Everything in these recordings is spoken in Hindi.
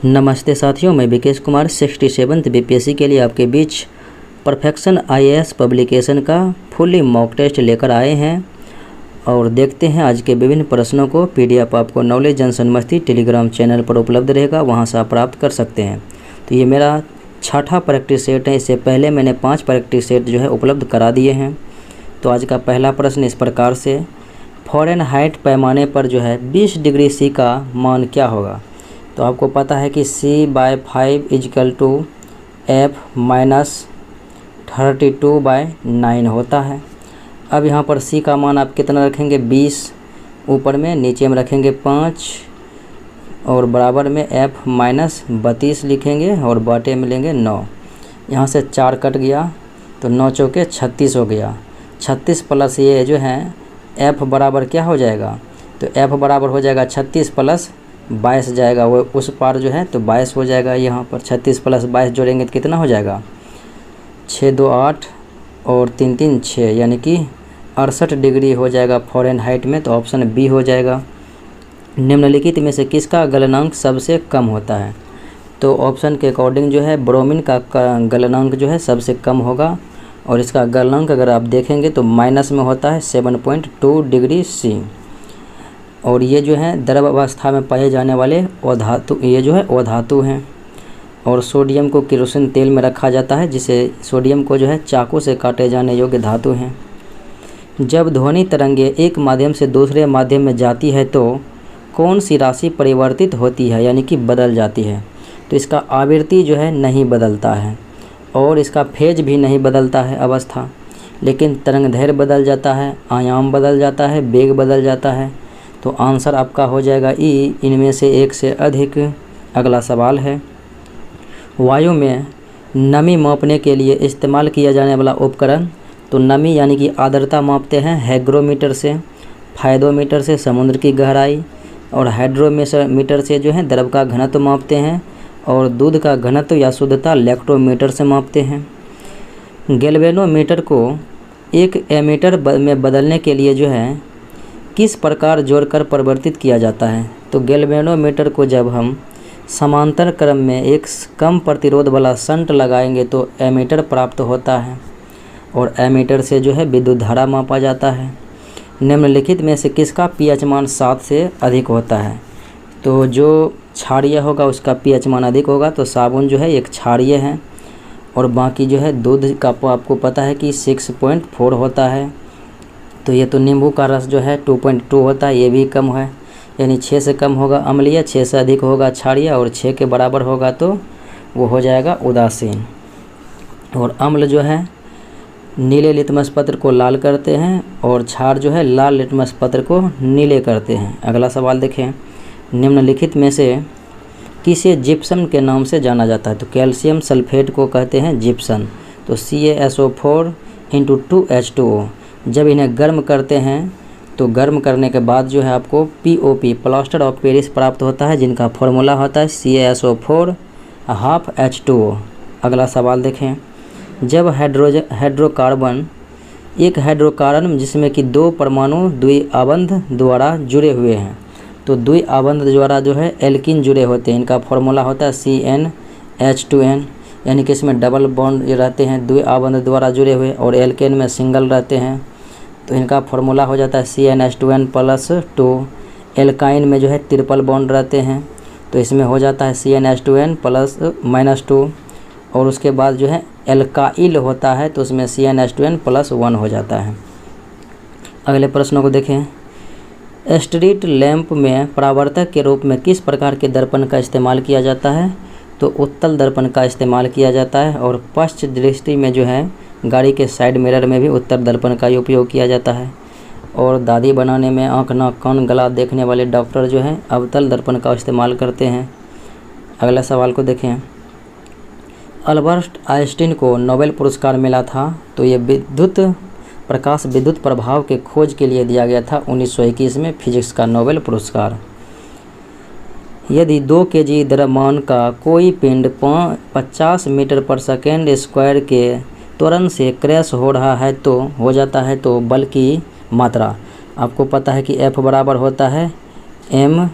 नमस्ते साथियों, मैं विकेश कुमार 67th बीपीएससी के लिए आपके बीच परफेक्शन आईएएस पब्लिकेशन का फुली मॉक टेस्ट लेकर आए हैं और देखते हैं आज के विभिन्न प्रश्नों को। पीडीएफ आपको नॉलेज जंक्शन मस्ती टेलीग्राम चैनल पर उपलब्ध रहेगा, वहां से आप प्राप्त कर सकते हैं। तो ये मेरा छठा प्रैक्टिस सेट है। इससे पहले मैंने 5 प्रैक्टिस सेट जो है उपलब्ध करा दिए हैं। तो आज का पहला प्रश्न इस प्रकार से, फ़ारेनहाइट पैमाने पर जो है 20 डिग्री सी का मान क्या होगा। तो आपको पता है कि C/5 = F-32/9 होता है। अब यहाँ पर C का मान आप कितना रखेंगे, 20 ऊपर में, नीचे में रखेंगे 5 और बराबर में F-32 लिखेंगे और बाटे में लेंगे 9। यहाँ से 4 कट गया तो 9 चौके 36 हो गया। 36 प्लस ये जो है F बराबर क्या हो जाएगा, तो F बराबर हो जाएगा 36 प्लस 22 जाएगा, वो उस पार जो है तो 22 हो जाएगा। यहाँ पर 36 प्लस 22 जोड़ेंगे तो कितना हो जाएगा, 6 2 8 और 3 3 6, यानी कि 68 डिग्री हो जाएगा फ़ारेनहाइट में। तो ऑप्शन बी हो जाएगा। निम्नलिखित में से किसका गलनांक सबसे कम होता है। तो ऑप्शन के अकॉर्डिंग जो है ब्रोमीन का गलनांक जो है सबसे कम होगा और इसका गलनांक अगर आप देखेंगे तो माइनस में होता है 7.2 डिग्री सी। और ये जो है द्रव अवस्था में पाए जाने वाले अधातु, ये जो है अधातु हैं। और सोडियम को केरोसिन तेल में रखा जाता है, जिसे सोडियम को जो है चाकू से काटे जाने योग्य धातु हैं। जब ध्वनि तरंगे एक माध्यम से दूसरे माध्यम में जाती है तो कौन सी राशि परिवर्तित होती है, यानी कि बदल जाती है। तो इसका आवृत्ति जो है नहीं बदलता है और इसका फेज भी नहीं बदलता है अवस्था, लेकिन तरंग दैर्घ्य बदल जाता है, आयाम बदल जाता है, वेग बदल जाता है। तो आंसर आपका हो जाएगा ई, इनमें से एक से अधिक। अगला सवाल है, वायु में नमी मापने के लिए इस्तेमाल किया जाने वाला उपकरण। तो नमी यानी कि आर्द्रता मापते हैं हैग्रोमीटर से, फायदोमीटर से समुद्र की गहराई, और हाइड्रोमीटर से जो है द्रव का घनत्व मापते हैं, और दूध का घनत्व या शुद्धता लैक्टोमीटर से मापते हैं। गैल्वेनोमीटर को एक एमीटर में बदलने के लिए जो है किस प्रकार जोड़कर परिवर्तित किया जाता है। तो गैल्वेनोमीटर को जब हम समांतर क्रम में एक कम प्रतिरोध वाला शंट लगाएंगे तो एमीटर प्राप्त होता है और एमीटर से जो है विद्युत धारा मापा जाता है। निम्नलिखित में से किसका पीएच मान 7 से अधिक होता है। तो जो क्षारीय होगा उसका पीएच मान अधिक होगा। तो साबुन जो है एक क्षारीय है और बाकी जो है दूध का आपको पता है कि 6.4 होता है। तो ये तो नींबू का रस जो है 2.2 होता है, ये भी कम है, यानी 6 से कम होगा अम्लीय, 6 से अधिक होगा क्षारीय और 6 के बराबर होगा तो वो हो जाएगा उदासीन। और अम्ल जो है नीले लिटमस पत्र को लाल करते हैं और क्षार जो है लाल लिटमस पत्र को नीले करते हैं। अगला सवाल देखें, निम्नलिखित में से किसे जिप्सम के नाम से जाना जाता है। तो कैल्शियम सल्फेट को कहते हैं जिप्सम। तो CaSO4 × 2H2O। जब इन्हें गर्म करते हैं तो गर्म करने के बाद जो है आपको POP प्लास्टर ऑफ पेरिस प्राप्त होता है, जिनका फॉर्मूला होता है CaSO4 ½ H2O। अगला सवाल देखें, जब हाइड्रोकार्बन एक हाइड्रोकार्बन जिसमें कि 2 परमाणु द्विआबंध द्वारा जुड़े हुए हैं, तो द्विआबंध द्वारा जो है एल्कीन जुड़े होते हैं, इनका फॉर्मूला होता है CnH2n, यानी कि इसमें डबल बॉन्ड रहते हैं द्विआबंध द्वारा जुड़े हुए, और एल्केन में सिंगल रहते हैं तो इनका फॉर्मूला हो जाता है CnH2n+2। एल्काइन में जो है ट्रिपल बॉन्ड रहते हैं तो इसमें हो जाता है CnH2n+-2, और उसके बाद जो है एल्काइल होता है तो उसमें CnH2n+1 हो जाता है। अगले प्रश्नों को देखें, स्ट्रीट लैंप में परावर्तक के रूप में किस प्रकार के दर्पण का इस्तेमाल किया जाता है। तो उत्तल दर्पण का इस्तेमाल किया जाता है, और पश्च दृष्टि में जो है गाड़ी के साइड मिरर में भी उत्तर दर्पण का ही उपयोग किया जाता है। और दादी बनाने में आँख नाक कान गला देखने वाले डॉक्टर जो हैं अवतल दर्पण का इस्तेमाल करते हैं। अगला सवाल को देखें, अल्बर्ट आइंस्टीन को नोबेल पुरस्कार मिला था। तो ये प्रकाश विद्युत प्रभाव के खोज के लिए दिया गया था 1921 में फिजिक्स का नोबेल पुरस्कार। यदि 2 kg द्रव्यमान का कोई पिंड 50 मीटर/सेकंड² के त्वरण से क्रैश हो रहा है तो हो जाता है तो बल की मात्रा आपको पता है कि F बराबर होता है ma।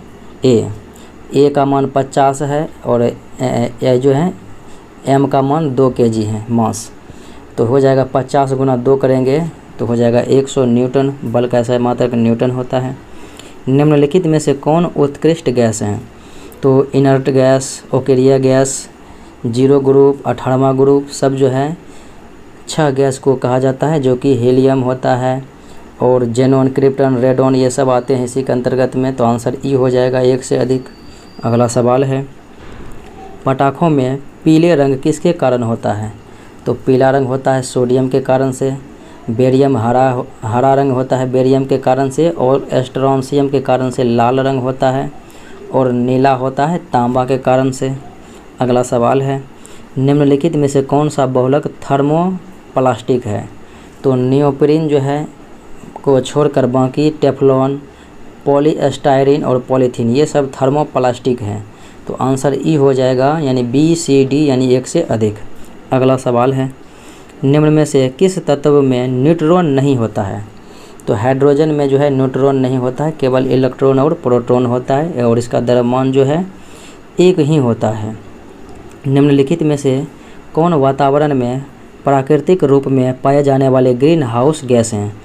ए का मान 50 है और ए जो है एम का मान 2 kg है मास। तो हो जाएगा 50 गुना 2 करेंगे तो हो जाएगा 100 न्यूटन। बल कैसा मात्रक न्यूटन होता है। निम्नलिखित में से कौन उत्कृष्ट गैस है? तो इनर्ट गैस, ओकेरिया गैस, जीरो ग्रुप, 18वां ग्रुप, सब जो है 6 गैस को कहा जाता है, जो कि हीलियम होता है और जेनॉन, क्रिप्टन, रेडॉन ये सब आते हैं इसी के अंतर्गत में। तो आंसर ई हो जाएगा 1 से अधिक। अगला सवाल है, पटाखों में पीले रंग किसके कारण होता है? तो पीला रंग होता है सोडियम के कारण से, बेरियम हरा रंग होता है बेरियम के कारण से, और स्ट्रोंशियम के कारण से लाल रंग होता है, और नीला होता है तांबा के कारण से। अगला सवाल है, निम्नलिखित में से कौन सा बहुलक थर्मोप्लास्टिक है? तो नियोप्रीन जो है को छोड़कर बाकी टेफ्लॉन, पॉलीस्टायरीन और पॉलीथीन ये सब थर्मोप्लास्टिक हैं। तो आंसर ई हो जाएगा, यानी बी, सी, डी, यानी 1 से अधिक। अगला सवाल है, निम्न में से किस तत्व में न्यूट्रॉन नहीं होता है? तो हाइड्रोजन में जो है न्यूट्रॉन नहीं होता है, केवल इलेक्ट्रॉन और प्रोटॉन होता है, और इसका द्रव्यमान जो है 1 ही होता है। निम्नलिखित में से कौन वातावरण में प्राकृतिक रूप में पाए जाने वाले ग्रीन हाउस गैस हैं?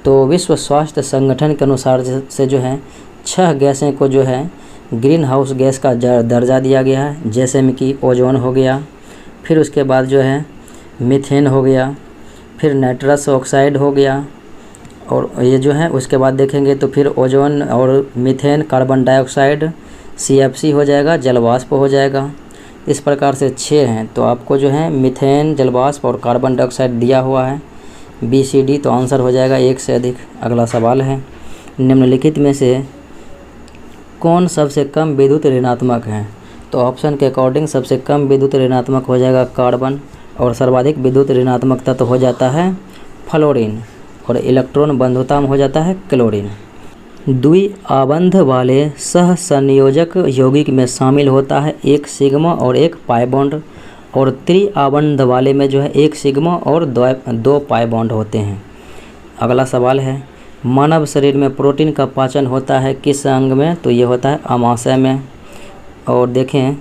तो विश्व स्वास्थ्य संगठन के अनुसार से जो है 6 गैसें को जो है ग्रीन हाउस गैस का दर्जा दिया गया है, जैसे में कि ओजोन हो गया, फिर उसके बाद जो है मीथेन हो गया, फिर नाइट्रस ऑक्साइड हो गया, और ये जो है उसके बाद देखेंगे तो फिर ओजोन और मीथेन, कार्बन डाइऑक्साइड, CFC हो जाएगा, जलवाष्प हो जाएगा। इस प्रकार से 6 हैं। तो आपको जो है मीथेन, जलवाष्प और कार्बन डाइऑक्साइड दिया हुआ है, BCD। तो आंसर हो जाएगा 1 से अधिक। अगला सवाल है, निम्नलिखित में से कौन सबसे कम विद्युत ऋणात्मक है? तो ऑप्शन के अकॉर्डिंग सबसे कम विद्युत ऋणात्मक हो जाएगा कार्बन, और सर्वाधिक विद्युत ऋणात्मक तत्व हो जाता है फ्लोरीन, और इलेक्ट्रॉन बंधुता में हो जाता है क्लोरीन। द्विआबंध वाले सह संयोजक यौगिक में शामिल होता है 1 सिग्मा और 1 पाई बॉन्ड, और त्रिआबंध वाले में जो है 1 सिग्मा और 2 पाई बॉन्ड होते हैं। अगला सवाल है, मानव शरीर में प्रोटीन का पाचन होता है किस अंग में? तो ये होता है अमाशय में। और देखें,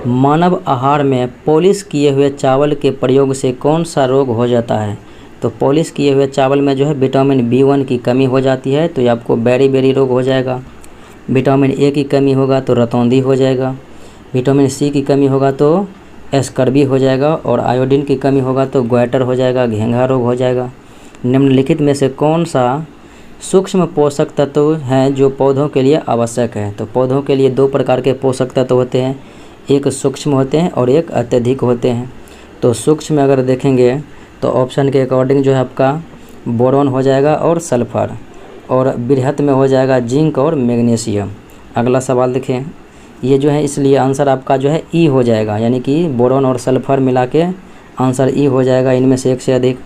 मानव आहार में पॉलिश किए हुए चावल के प्रयोग से कौन सा रोग हो जाता है? तो पॉलिश किए हुए चावल में जो है विटामिन B1 की कमी हो जाती है, तो ये आपको बेरी रोग हो जाएगा। विटामिन A की कमी होगा तो रतौंधी हो जाएगा, विटामिन C की कमी होगा तो स्कर्वी हो जाएगा, और आयोडीन की कमी होगा तो ग्वाइटर हो जाएगा, घेंघा रोग हो जाएगा। निम्नलिखित में से कौन सा सूक्ष्म पोषक तत्व हैं जो पौधों के लिए आवश्यक है? तो पौधों के लिए 2 प्रकार के पोषक तत्व होते हैं, एक सूक्ष्म होते हैं और एक अत्यधिक होते हैं। तो सूक्ष्म में अगर देखेंगे तो ऑप्शन के अकॉर्डिंग जो है आपका बोरॉन हो जाएगा और सल्फर, और बृहत में हो जाएगा जिंक और मैग्नीशियम। अगला सवाल देखें, ये जो है इसलिए आंसर आपका जो है ई हो जाएगा, यानी कि बोरॉन और सल्फर मिला के आंसर ई हो जाएगा, इनमें से 1 से अधिक।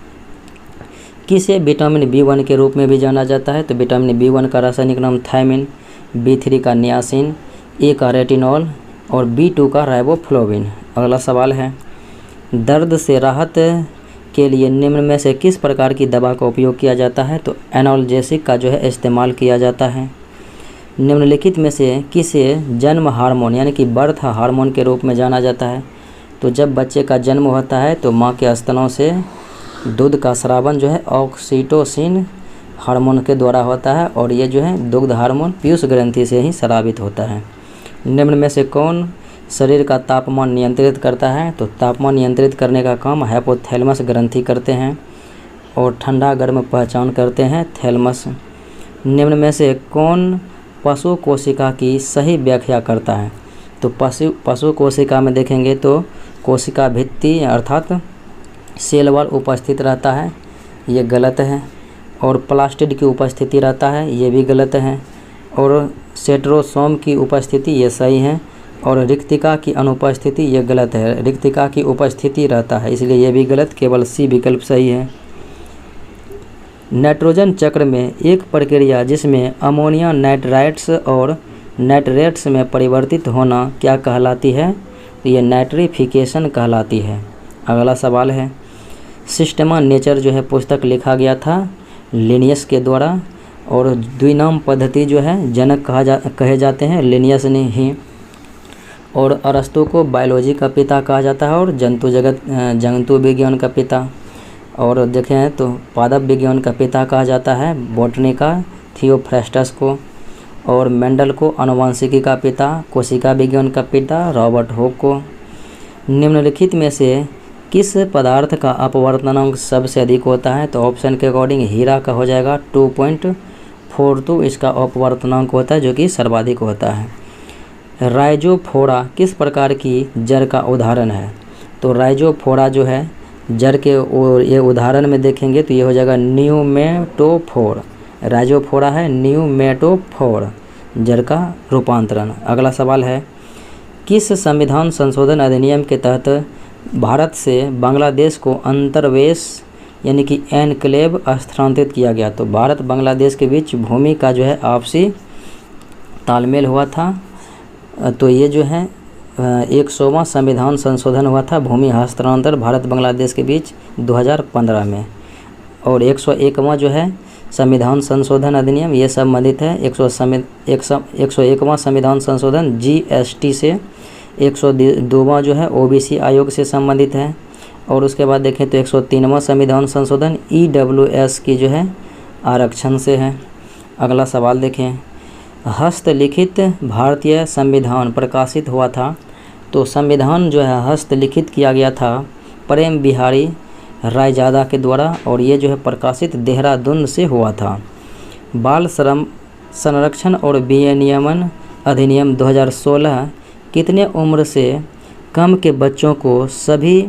किसे विटामिन B1 के रूप में भी जाना जाता है? तो विटामिन B1 का रासायनिक नाम थायमिन, B3 का नियासिन, A का रेटिनॉल और B2 का राइबोफ्लोविन। अगला सवाल है, दर्द से राहत के लिए निम्न में से किस प्रकार की दवा का उपयोग किया जाता है? तो एनाल्जेसिक का जो है इस्तेमाल किया जाता है। निम्नलिखित में से किसे जन्म हार्मोन यानी कि बर्थ हार्मोन के रूप में जाना जाता है? तो जब बच्चे का जन्म होता है तो माँ के स्तनों से दूध का स्रावन जो है ऑक्सीटोसिन हार्मोन के द्वारा होता है, और ये जो है दुग्ध हार्मोन पीयूष ग्रंथि से ही स्रावित होता है। निम्न में से कौन शरीर का तापमान नियंत्रित करता है? तो तापमान नियंत्रित करने का काम हाइपोथैलेमस ग्रंथि करते हैं, और ठंडा गर्म पहचान करते हैं थैलेमस। निम्न में से कौन पशु कोशिका की सही व्याख्या करता है? तो पशु कोशिका में देखेंगे तो कोशिका भित्ति अर्थात सेल वॉल उपस्थित रहता है, ये गलत है, और प्लास्टिड की उपस्थिति रहता है, ये भी गलत है, और सेंट्रोसोम की उपस्थिति ये सही है, और रिक्तिका की अनुपस्थिति ये गलत है, रिक्तिका की उपस्थिति रहता है, इसलिए ये भी गलत, केवल C विकल्प सही है। नाइट्रोजन चक्र में एक प्रक्रिया जिसमें अमोनिया नाइट्राइट्स और नाइट्रेट्स में परिवर्तित होना क्या कहलाती है? तो ये नाइट्रिफिकेशन कहलाती है। अगला सवाल है, सिस्टमा नेचर जो है पुस्तक लिखा गया था लिनियस के द्वारा, और द्विनाम पद्धति जो है जनक कहे जाते हैं लिनियस ने ही। और अरस्तु को बायोलॉजी का पिता कहा जाता है और जंतु विज्ञान का पिता। और देखें तो पादप विज्ञान का पिता कहा जाता है बॉटनी का थियोफ्रास्टस को। और मेंडल को आनुवंशिकी का पिता, कोशिका विज्ञान का पिता रॉबर्ट हुक को। निम्नलिखित में से किस पदार्थ का अपवर्तनांक सबसे अधिक होता है? तो ऑप्शन के अकॉर्डिंग हीरा का हो जाएगा 2.42 इसका अपवर्तनांक होता है, जो कि सर्वाधिक होता है। राइजोफोरा किस प्रकार की जड़ का उदाहरण है? तो राइजोफोरा जो है जड़ के ये उदाहरण में देखेंगे तो ये हो जाएगा न्यूमेटोफोर। राइजोफोरा है न्यूमेटोफोर, जड़ का रूपांतरण। अगला सवाल है, किस संविधान संशोधन अधिनियम के तहत भारत से बांग्लादेश को अंतर्वेश यानी कि एनक्लेव स्थानांतरित किया गया? तो भारत बांग्लादेश के बीच भूमि का जो है आपसी तालमेल हुआ था। तो ये जो है 100वां संविधान संशोधन हुआ था, भूमि हस्तांतरण भारत बांग्लादेश के बीच 2015 में। और 101वां जो है संविधान संशोधन अधिनियम ये संबंधित है 101वां संविधान संशोधन GST से। 102वां जो है OBC आयोग से संबंधित है। और उसके बाद देखें तो 103वां संविधान संशोधन EWS की जो है आरक्षण से है। अगला सवाल देखें, हस्तलिखित भारतीय संविधान प्रकाशित हुआ था? तो संविधान जो है हस्तलिखित किया गया था प्रेम बिहारी रायजादा के द्वारा, और ये जो है प्रकाशित देहरादून से हुआ था। बाल श्रम संरक्षण और विनियमन अधिनियम 2016 कितने उम्र से कम के बच्चों को सभी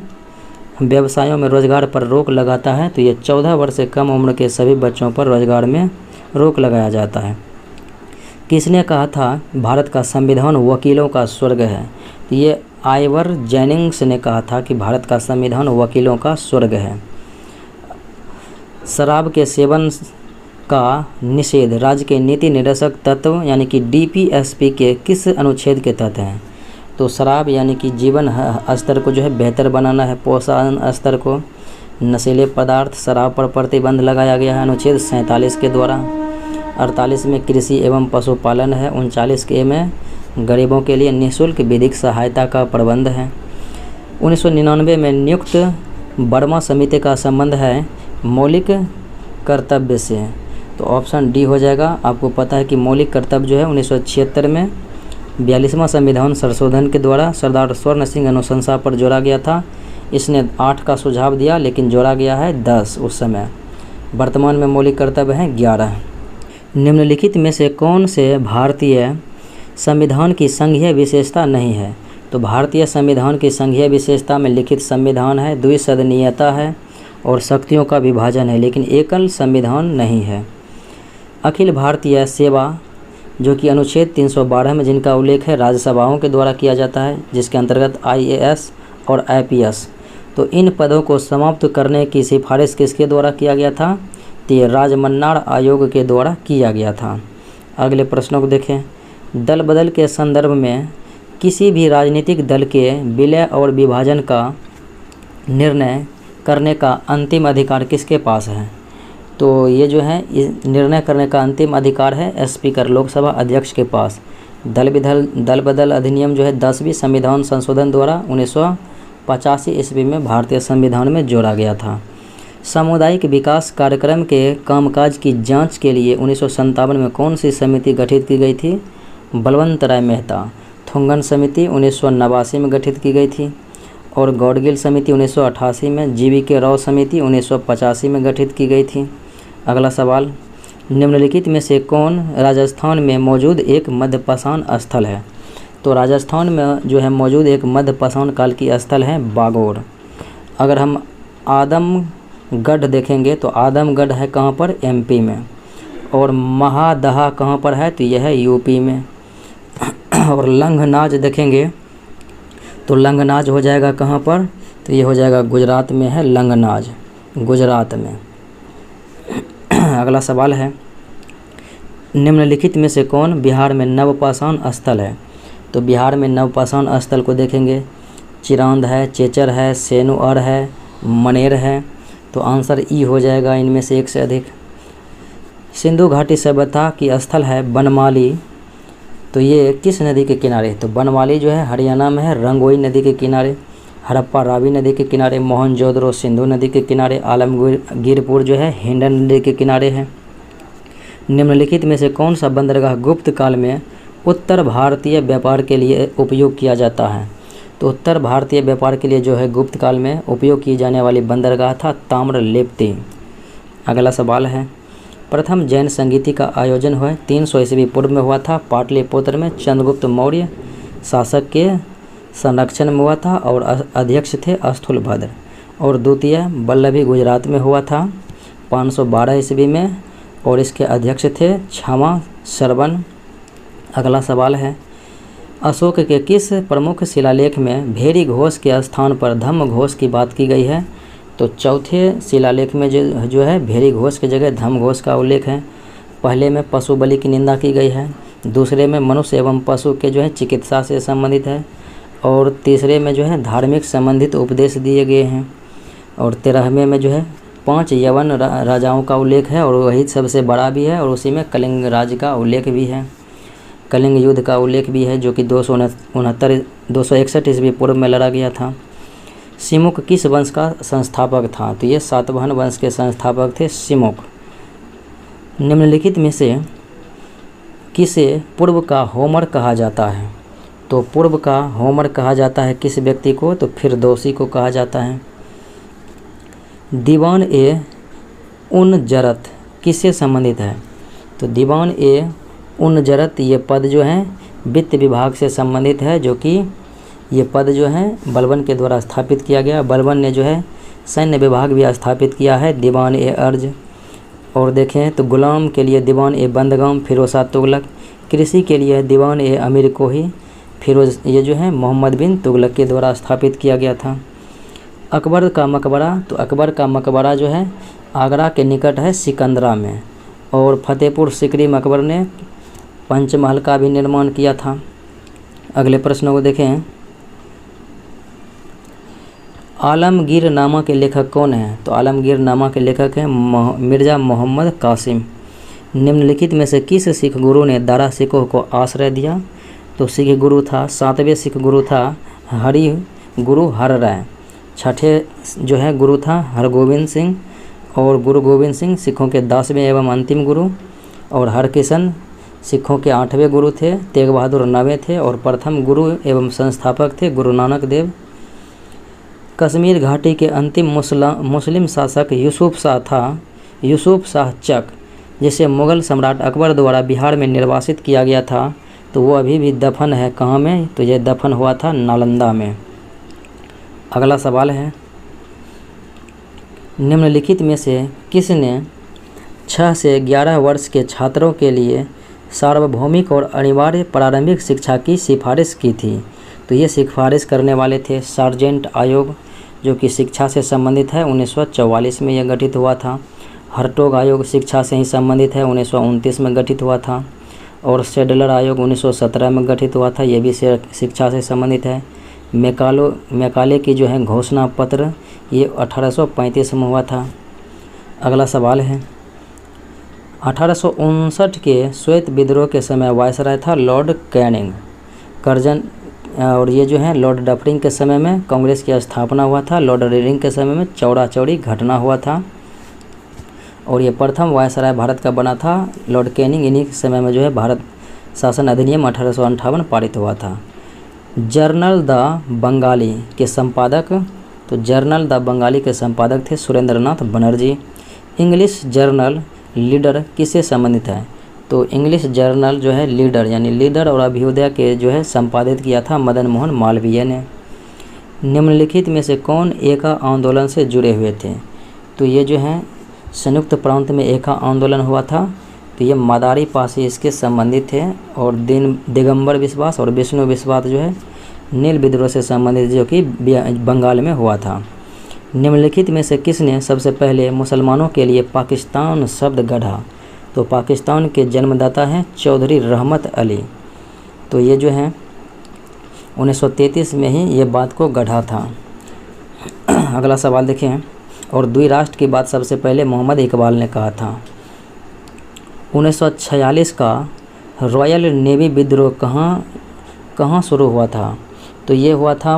व्यवसायों में रोजगार पर रोक लगाता है? तो ये 14 वर्ष से कम उम्र के सभी बच्चों पर रोजगार में रोक लगाया जाता है। किसने कहा था भारत का संविधान वकीलों का स्वर्ग है? तो ये आइवर जेनिंग्स ने कहा था कि भारत का संविधान वकीलों का स्वर्ग है। शराब के सेवन का निषेध राज्य के नीति निर्देशक तत्व यानी कि DPSP के किस अनुच्छेद के तहत है? तो शराब यानी कि जीवन स्तर को जो है बेहतर बनाना है, पोषण स्तर को। नशीले पदार्थ शराब पर प्रतिबंध लगाया गया है अनुच्छेद 47 के द्वारा। 48 में कृषि एवं पशुपालन है। 39 के में गरीबों के लिए निःशुल्क विधिक सहायता का प्रबंध है। 1999 में नियुक्त वर्मा समिति का संबंध है मौलिक कर्तव्य से। तो ऑप्शन डी हो जाएगा। आपको पता है कि मौलिक कर्तव्य जो है 1976 में 42वां संविधान संशोधन के द्वारा सरदार स्वर्ण सिंह अनुशंसा पर जोड़ा गया था। इसने 8 का सुझाव दिया लेकिन जोड़ा गया है 10 उस समय। वर्तमान में मौलिक कर्तव्य हैं 11। निम्नलिखित में से कौन से भारतीय संविधान की संघीय विशेषता नहीं है? तो भारतीय संविधान की संघीय विशेषता में लिखित संविधान है, द्विसदनीयता है और शक्तियों का विभाजन है, लेकिन एकल संविधान नहीं है। अखिल भारतीय सेवा जो कि अनुच्छेद 312 में जिनका उल्लेख है राज्यसभाओं के द्वारा किया जाता है, जिसके अंतर्गत IAS और IPS। तो इन पदों को समाप्त करने की सिफारिश किसके द्वारा किया गया था? तो ये राजमन्नाड़ आयोग के द्वारा किया गया था। अगले प्रश्नों को देखें। दल बदल के संदर्भ में किसी भी राजनीतिक दल के विलय और विभाजन का निर्णय करने का अंतिम अधिकार किसके पास है? तो ये जो है निर्णय करने का अंतिम अधिकार है स्पीकर लोकसभा अध्यक्ष के पास। दल बदल अधिनियम जो है 10वीं संविधान संशोधन द्वारा 1985 ईस्वी में भारतीय संविधान में जोड़ा गया था। सामुदायिक विकास कार्यक्रम के कामकाज की जांच के लिए 1957 में कौन सी समिति गठित की गई थी? बलवंत राय मेहता। थुंगन समिति 1989 में गठित की गई थी और गौडगिल समिति 1988 में, GVK राव समिति 1985 में गठित की गई थी। अगला सवाल, निम्नलिखित में से कौन राजस्थान में मौजूद एक मध्यपाषाण स्थल है? तो राजस्थान में जो है मौजूद एक मध्यपाषाण काल की स्थल है बागोर। अगर हम आदमगढ़ देखेंगे तो आदमगढ़ है कहाँ पर? MP में। और महादहा कहाँ पर है? तो यह है UP में। और लंघनाज देखेंगे तो लंघनाज हो जाएगा कहाँ पर? तो ये हो जाएगा गुजरात में है लंघनाज, गुजरात में। अगला सवाल है, निम्नलिखित में से कौन बिहार में नवपाषाण स्थल है? तो बिहार में नवपाषाण स्थल को देखेंगे, चिरांद है, चेचर है, सेनुअर है, मनेर है। तो आंसर ई हो जाएगा इनमें से एक से अधिक। सिंधु घाटी सभ्यता की स्थल है बनमाली तो ये किस नदी के किनारे? तो बनवाली जो है हरियाणा में है, रंगोई नदी के किनारे, हड़प्पा रावी नदी के किनारे, मोहनजोदड़ो सिंधु नदी के किनारे, आलमगीरपुर जो है हिंडन नदी के किनारे है। निम्नलिखित में से कौन सा बंदरगाह गुप्त काल में उत्तर भारतीय व्यापार के लिए उपयोग किया जाता है? तो उत्तर भारतीय व्यापार के लिए जो है गुप्त काल में उपयोग की जाने वाली बंदरगाह था ताम्रलिप्ति। अगला सवाल है, प्रथम जैन संगीति का आयोजन हुआ 300 ईस्वी पूर्व में हुआ था, पाटलिपुत्र में चंद्रगुप्त मौर्य शासक के संरक्षण में हुआ था और अध्यक्ष थे स्थूलभद्र। और द्वितीय वल्लभी गुजरात में हुआ था 512 ईस्वी में और इसके अध्यक्ष थे क्षमा श्रवण। अगला सवाल है, अशोक के किस प्रमुख शिलालेख में भेरी घोष के स्थान पर धम्म घोष की बात की गई है? तो चौथे शिलालेख में जो है भेरी घोष की जगह धम्म घोष का उल्लेख है। पहले में पशु बलि की निंदा की गई है, दूसरे में मनुष्य एवं पशु के जो है चिकित्सा से संबंधित है और तीसरे में जो है धार्मिक संबंधित उपदेश दिए गए हैं और 13वें में जो है 5 यवन राजाओं का उल्लेख है और वही सबसे बड़ा भी है और उसी में कलिंग राज का उल्लेख भी है, कलिंग युद्ध का उल्लेख भी है जो कि 261 ईस्वी पूर्व में लड़ा गया था। सिमुक किस वंश का संस्थापक था? तो ये सातवाहन वंश के संस्थापक थे सिमुक। निम्नलिखित में से किसे पूर्व का होमर कहा जाता है? तो पूर्व का होमर कहा जाता है किस व्यक्ति को? तो फिरदौसी को कहा जाता है। दीवान ए उन जरत किससे संबंधित है? तो दीवान ए उन जरत ये पद जो है वित्त विभाग से संबंधित है, जो कि ये पद जो है बलबन के द्वारा स्थापित किया गया। बलबन ने जो है सैन्य विभाग भी स्थापित किया है, दीवान ए अर्ज। और देखें तो गुलाम के लिए दीवान ए बंदगाम फिरोज शाह तुगलक, कृषि के लिए दीवान ए अमीर कोही फिरोज ये जो है मोहम्मद बिन तुगलक के द्वारा स्थापित किया गया था। अकबर का मकबरा, तो अकबर का मकबरा जो है आगरा के निकट है सिकंदरा में। और फतेहपुर सिकरी मकबर ने पंचमहल का भी निर्माण किया था। अगले प्रश्नों को देखें, आलमगीर नामा के लेखक कौन हैं? तो आलमगीर नामा के लेखक हैं मिर्ज़ा मोहम्मद कासिम। निम्नलिखित में से किस सिख गुरु ने दारा सिकोह को आश्रय दिया? तो सिख गुरु था 7वें सिख गुरु था हरि गुरु हर राय। छठे जो है गुरु था हरगोविंद सिंह और गुरु गोविंद सिंह सिखों के 10वें एवं अंतिम गुरु। और हरकिशन सिखों के 8वें गुरु थे। तेग बहादुर 9वें थे और प्रथम गुरु एवं संस्थापक थे गुरु नानक देव। कश्मीर घाटी के अंतिम मुस्लिम शासक यूसुफ शाह था, यूसुफ शाह चक, जिसे मुग़ल सम्राट अकबर द्वारा बिहार में निर्वासित किया गया था। तो वो अभी भी दफन है कहाँ में? तो ये दफन हुआ था नालंदा में। अगला सवाल है, निम्नलिखित में से किसने 6 से 11 वर्ष के छात्रों के लिए सार्वभौमिक और अनिवार्य प्रारंभिक शिक्षा की सिफारिश की थी? तो ये सिफारिश करने वाले थे सार्जेंट आयोग, जो कि शिक्षा से संबंधित है, 1944 में यह गठित हुआ था। हर्टोग आयोग शिक्षा से ही संबंधित है, 1929 में गठित हुआ था। और सेडलर आयोग 1917 में गठित हुआ था, ये भी शिक्षा से संबंधित है। मैकाले की जो है घोषणा पत्र ये 1835 में हुआ था। अगला सवाल है, 1859 के श्वेत विद्रोह के समय वायसराय था लॉर्ड कैनिंग। कर्जन और ये जो है लॉर्ड डफरिंग के समय में कांग्रेस की स्थापना हुआ था। लॉर्ड रीडिंग के समय में चौड़ा चौड़ी घटना हुआ था और ये प्रथम वायसराय भारत का बना था लॉर्ड कैनिंग। इन्हीं के समय में जो है भारत शासन अधिनियम 1858 पारित हुआ था। जर्नल द बंगाली के संपादक, तो जर्नल द बंगाली के संपादक थे Surendranath Banerjee. English journal leader किससे संबंधित है? तो इंग्लिश जर्नल जो है लीडर यानी लीडर और अभ्युदय के जो है संपादित किया था मदन मोहन मालवीय ने। निम्नलिखित में से कौन एका आंदोलन से जुड़े हुए थे? तो ये जो है संयुक्त प्रांत में एका आंदोलन हुआ था, तो ये मदारी पासी इसके संबंधित थे। और दिगंबर विश्वास और विष्णु विश्वास जो है नील विद्रोह से संबंधित जो कि बंगाल में हुआ था। निम्नलिखित में से किसने सबसे पहले मुसलमानों के लिए पाकिस्तान शब्द गढ़ा? तो पाकिस्तान के जन्मदाता हैं चौधरी रहमत अली। तो ये जो है 1933 में ही ये बात को गढ़ा था। अगला सवाल देखें, और द्विराष्ट्र की बात सबसे पहले मोहम्मद इकबाल ने कहा था। 1946 का रॉयल नेवी विद्रोह कहाँ शुरू हुआ था? तो ये हुआ था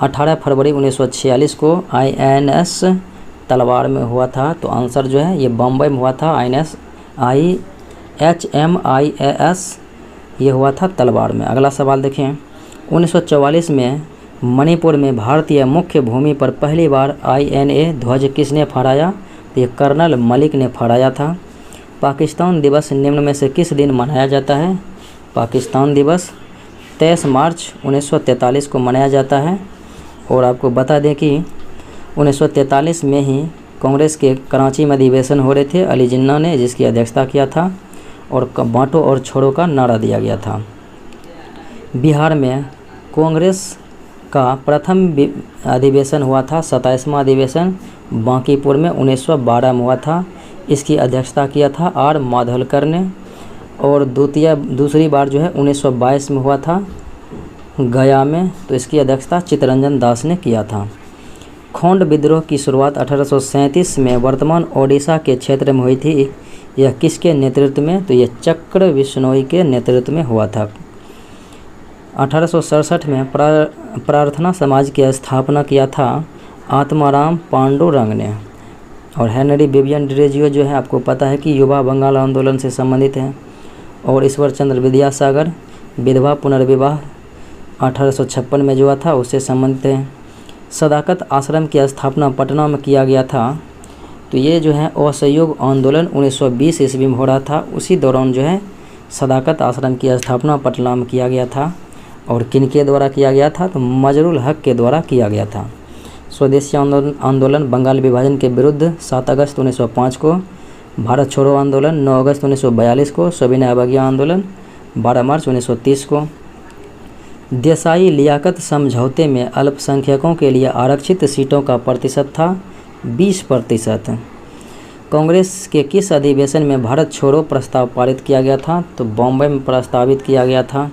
18 फरवरी 1946 को INS तलवार में हुआ था। तो आंसर जो है ये बम्बई में हुआ था। HMIAS ये हुआ था तलवार में। अगला सवाल देखें, 1944 में मणिपुर में भारतीय मुख्य भूमि पर पहली बार INA ध्वज किसने फहराया? तो ये कर्नल मलिक ने फहराया था। पाकिस्तान दिवस निम्न में से किस दिन मनाया जाता है? पाकिस्तान दिवस 23 मार्च 1943 को मनाया जाता है। और आपको बता दें कि 1943 में ही कांग्रेस के कराची में अधिवेशन हो रहे थे, अली जिन्ना ने जिसकी अध्यक्षता किया था, और बांटो और छोड़ो का नारा दिया गया था। बिहार में कांग्रेस का प्रथम अधिवेशन हुआ था 27वां अधिवेशन बांकीपुर में 1912 में हुआ था। इसकी अध्यक्षता किया था R माधवलकर ने। और दूसरी बार जो है 1922 में हुआ था गया में, तो इसकी अध्यक्षता चित्तरंजन दास ने किया था। खोंड विद्रोह की शुरुआत 1837 में वर्तमान ओडिशा के क्षेत्र में हुई थी। यह किसके नेतृत्व में? तो यह चक्र बिश्नोई के नेतृत्व में हुआ था। 1867 में प्रार्थना समाज की स्थापना किया था आत्माराम पांडुरंग ने। और हेनरी विवियन डिरेजियो जो है आपको पता है कि युवा बंगाल आंदोलन से संबंधित है। और ईश्वर चंद्र विद्यासागर विधवा पुनर्विवाह 1856 में जो हुआ था उससे संबंधित है। सदाकत आश्रम की स्थापना पटना में किया गया था। तो ये जो है असहयोग आंदोलन 1920 ईस्वी में हो रहा था, उसी दौरान जो है सदाकत आश्रम की स्थापना पटना में किया गया था। और किनके द्वारा किया गया था? तो मजरुल हक के द्वारा किया गया था। स्वदेशी आंदोलन बंगाल विभाजन के विरुद्ध 7 अगस्त 1905 को। भारत छोड़ो आंदोलन 9 अगस्त 1942 को। सविनय अवज्ञा आंदोलन 12 मार्च 1930 को। देसाई लियाकत समझौते में अल्पसंख्यकों के लिए आरक्षित सीटों का प्रतिशत था 20%। कांग्रेस के किस अधिवेशन में भारत छोड़ो प्रस्ताव पारित किया गया था? तो बॉम्बे में प्रस्तावित किया गया था।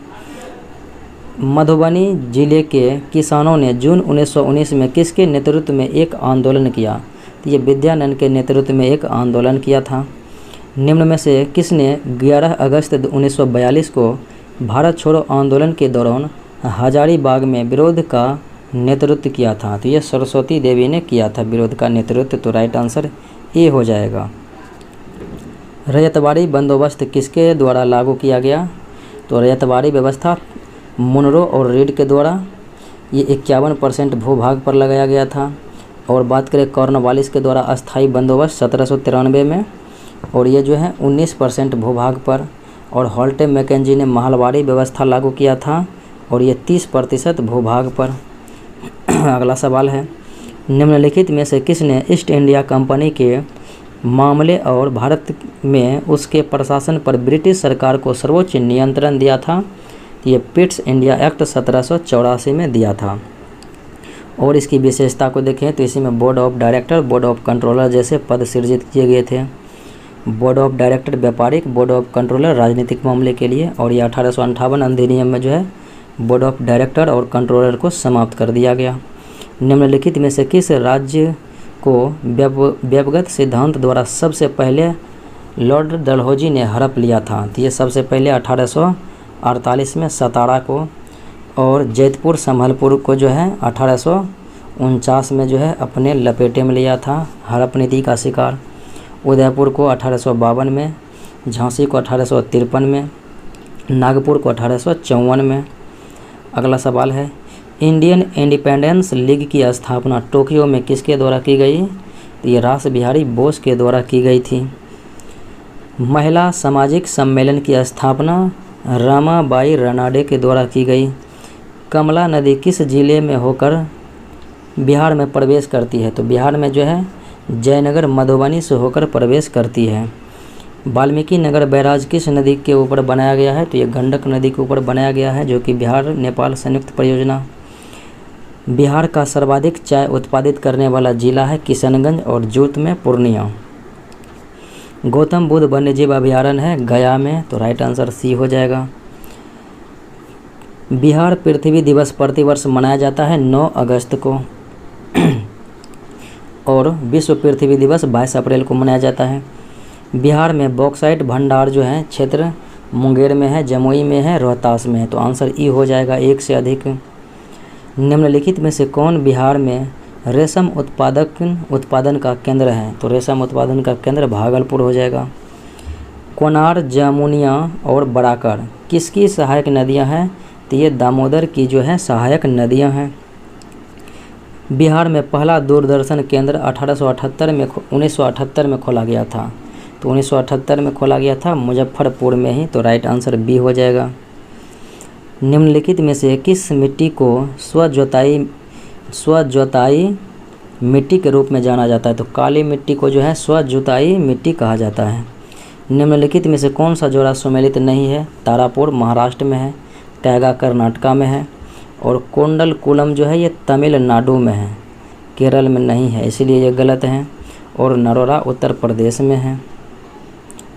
मधुबनी जिले के किसानों ने जून 1919 में किसके नेतृत्व में एक आंदोलन किया? तो ये विद्यानंद के नेतृत्व में एक आंदोलन किया था। निम्न में से किसने 11 अगस्त 1942 को भारत छोड़ो आंदोलन के दौरान हजारीबाग में विरोध का नेतृत्व किया था? तो ये सरस्वती देवी ने किया था विरोध का नेतृत्व। तो राइट आंसर ए हो जाएगा। रैयतवाड़ी बंदोबस्त किसके द्वारा लागू किया गया? तो रैयतवाड़ी व्यवस्था मुनरो और रीड के द्वारा। ये 51% भूभाग पर लगाया गया था। और बात करें कॉर्नवालिस के द्वारा अस्थाई बंदोबस्त 1793 में, और ये जो है 19% भूभाग पर। और हॉल्टे मैकेंजी ने महलवाड़ी व्यवस्था लागू किया था, और ये 30% भूभाग पर। अगला सवाल है, निम्नलिखित में से किसने ईस्ट इंडिया कंपनी के मामले और भारत में उसके प्रशासन पर ब्रिटिश सरकार को सर्वोच्च नियंत्रण दिया था? ये पिट्स इंडिया एक्ट 1784 में दिया था। और इसकी विशेषता को देखें तो इसी में board of director, board of controller जैसे पद सृजित किए गए थे। बोर्ड ऑफ डायरेक्टर व्यापारिक, बोर्ड ऑफ कंट्रोलर राजनीतिक मामले के लिए। और ये 1858 अधिनियम में जो है बोर्ड ऑफ डायरेक्टर और कंट्रोलर को समाप्त कर दिया गया। निम्नलिखित में से किस राज्य को व्यवगत सिद्धांत द्वारा सबसे पहले लॉर्ड डलहौजी ने हड़प लिया था? तो ये सबसे पहले 1848 में सतारा को। और जैतपुर संभलपुर को जो है 1849 में जो है अपने लपेटे में लिया था, हड़प नीति का शिकार। उदयपुर को 1852 में, झांसी को 1853 में, नागपुर को 1854 में। अगला सवाल है, इंडियन इंडिपेंडेंस लीग की स्थापना टोक्यो में किसके द्वारा की गई? तो ये रास बिहारी बोस के द्वारा की गई थी। महिला सामाजिक सम्मेलन की स्थापना रमाबाई रनाडे के द्वारा की गई। कमला नदी किस जिले में होकर बिहार में प्रवेश करती है? तो बिहार में जो है जयनगर मधुबनी से होकर प्रवेश करती है। वाल्मीकि नगर बैराज किस नदी के ऊपर बनाया गया है? तो ये गंडक नदी के ऊपर बनाया गया है, जो कि बिहार नेपाल संयुक्त परियोजना। बिहार का सर्वाधिक चाय उत्पादित करने वाला जिला है किशनगंज, और जूत में पूर्णिया। गौतम बुद्ध वन्यजीव अभयारण्य है गया में, तो राइट आंसर सी हो जाएगा। बिहार पृथ्वी दिवस प्रतिवर्ष मनाया जाता है 9 अगस्त को, और विश्व पृथ्वी दिवस 22 अप्रैल को मनाया जाता है। बिहार में बॉक्साइट भंडार जो है क्षेत्र मुंगेर में है, जमुई में है, रोहतास में है। तो आंसर ई हो जाएगा 1 से अधिक। निम्नलिखित में से कौन बिहार में रेशम उत्पादन का केंद्र है? तो रेशम उत्पादन का केंद्र भागलपुर हो जाएगा। कोनार, जमुनिया और बराकर किसकी सहायक नदियां हैं? तो ये दामोदर की जो है सहायक नदियां हैं। बिहार में पहला दूरदर्शन केंद्र 1978 में खोला गया था। तो 1978 में खोला गया था मुजफ्फरपुर में ही। तो राइट आंसर बी हो जाएगा। निम्नलिखित में से किस मिट्टी को स्वजुताई मिट्टी के रूप में जाना जाता है? तो काली मिट्टी को जो है स्वजुताई मिट्टी कहा जाता है। निम्नलिखित में से कौन सा जोड़ा सुमेलित नहीं है? तारापुर महाराष्ट्र में है, कैगा कर्नाटका में है, और कोंडलकुलम जो है ये तमिलनाडु में है, केरल में नहीं है, इसीलिए ये गलत है। और नरोरा उत्तर प्रदेश में है।